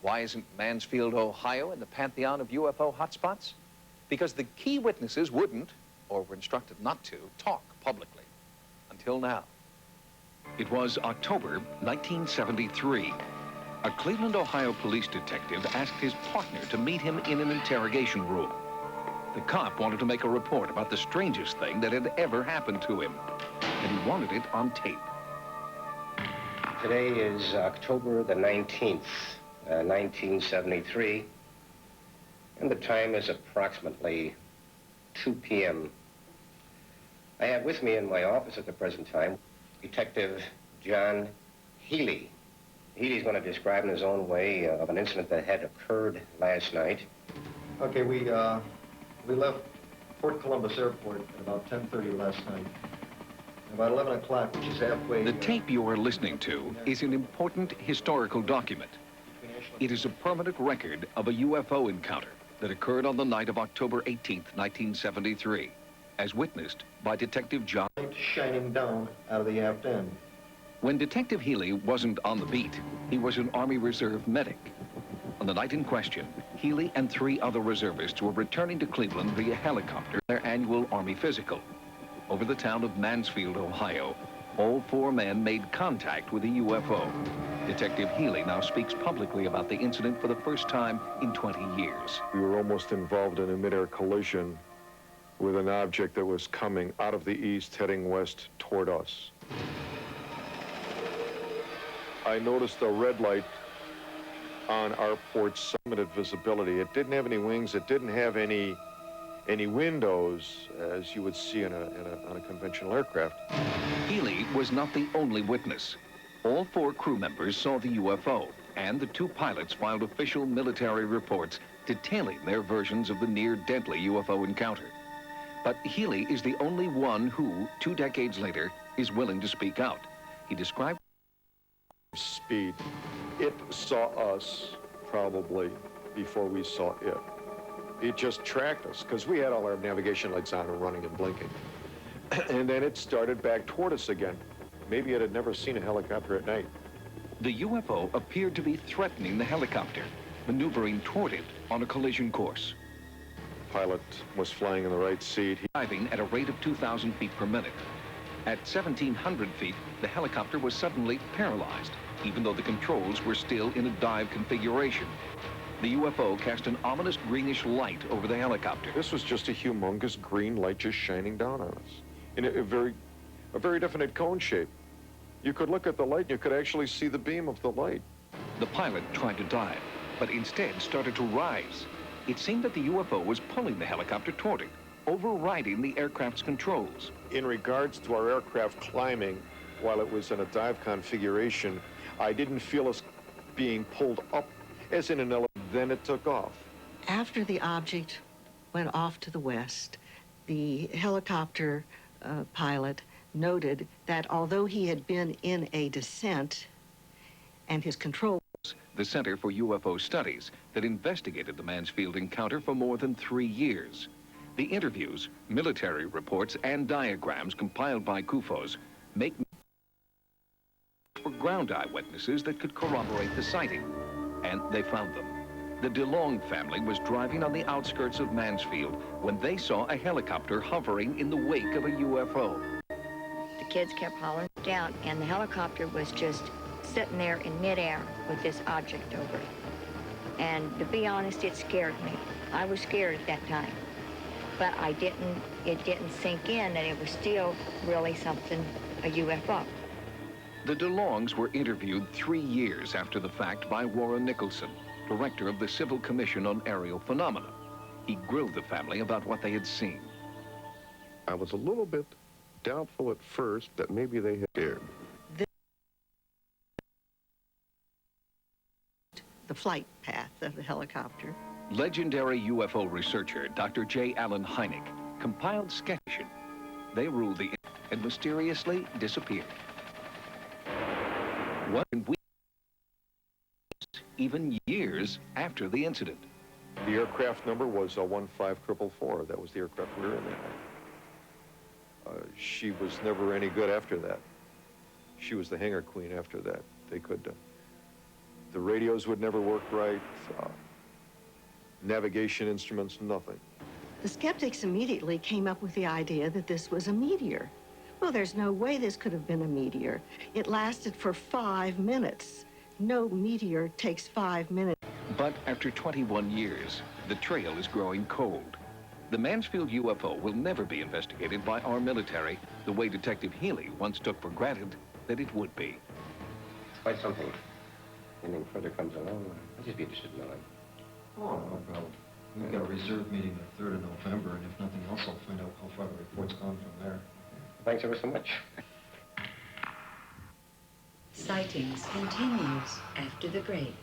Why isn't Mansfield, Ohio in the pantheon of UFO hotspots? Because the key witnesses wouldn't, or were instructed not to, talk publicly. Until now. It was October 1973. A Cleveland, Ohio police detective asked his partner to meet him in an interrogation room. The cop wanted to make a report about the strangest thing that had ever happened to him, and he wanted it on tape. Today is October the 19th, 1973, and the time is approximately 2 p.m. I have with me in my office at the present time Detective John Healy. Healy's going to describe in his own way of an incident that had occurred last night. Okay, we left Fort Columbus Airport at about 10:30 last night. About 11 o'clock, which is halfway... The tape you are listening to is an important historical document. It is a permanent record of a UFO encounter that occurred on the night of October 18th, 1973, as witnessed by Detective John. Shining down out of the aft end. When Detective Healy wasn't on the beat, he was an Army Reserve medic. On the night in question, Healy and 3 other reservists were returning to Cleveland via helicopter their annual Army physical. Over the town of Mansfield, Ohio, all 4 men made contact with a UFO. Detective Healy now speaks publicly about the incident for the first time in 20 years. We were almost involved in a mid-air collision with an object that was coming out of the east, heading west toward us. I noticed a red light on our port's limited visibility. It didn't have any wings. It didn't have any windows, as you would see on a conventional aircraft. Healy was not the only witness. All 4 crew members saw the UFO, and the 2 pilots filed official military reports detailing their versions of the near-deadly UFO encounter. But Healy is the only one who, 2 decades later, is willing to speak out. He described speed. It saw us probably before we saw it. It just tracked us because we had all our navigation lights on and running and blinking. And then it started back toward us again. Maybe it had never seen a helicopter at night. the UFO appeared to be threatening the helicopter, maneuvering toward it on a collision course. The pilot was flying in the right seat. Driving at a rate of 2,000 feet per minute. At 1,700 feet, the helicopter was suddenly paralyzed, even though the controls were still in a dive configuration. The UFO cast an ominous greenish light over the helicopter. This was just a humongous green light just shining down on us in a very definite cone shape. You could look at the light and you could actually see the beam of the light. The pilot tried to dive, but instead started to rise. It seemed that the UFO was pulling the helicopter toward it, overriding the aircraft's controls. In regards to our aircraft climbing, while it was in a dive configuration, I didn't feel us being pulled up as in an elevator. Then it took off. After the object went off to the west, the helicopter pilot noted that although he had been in a descent and his control... The Center for UFO Studies that investigated the Mansfield encounter for more than 3 years. The interviews, military reports, and diagrams compiled by CUFOs make for ground eyewitnesses that could corroborate the sighting. And they found them. The DeLong family was driving on the outskirts of Mansfield when they saw a helicopter hovering in the wake of a UFO. The kids kept hollering down, and the helicopter was just sitting there in midair with this object over it. And to be honest, it scared me. I was scared at that time. But it didn't sink in that it was still really something, a UFO. The DeLongs were interviewed 3 years after the fact by Warren Nicholson, director of the Civil Commission on Aerial Phenomena. He grilled the family about what they had seen. I was a little bit doubtful at first that maybe they had aired. The flight path of the helicopter. Legendary UFO researcher Dr. J. Allen Hynek compiled sketches. They ruled the and mysteriously disappeared. What weeks, even years after the incident. The aircraft number was 15444. That was the aircraft we were in that night. She was never any good after that. She was the hangar queen after that. The radios would never work right, navigation instruments, nothing. The skeptics immediately came up with the idea that this was a meteor. Well, there's no way this could have been a meteor. It lasted for 5 minutes. No meteor takes 5 minutes. But after 21 years, the trail is growing cold. The Mansfield UFO will never be investigated by our military the way Detective Healy once took for granted that it would be. Quite something. Anything further comes along, I'd just be interested in knowing. Oh, no problem. We've got a reserve meeting the 3rd of November, and if nothing else, I'll find out how far the report's gone from there. Thanks ever so much. Sightings continues after the break.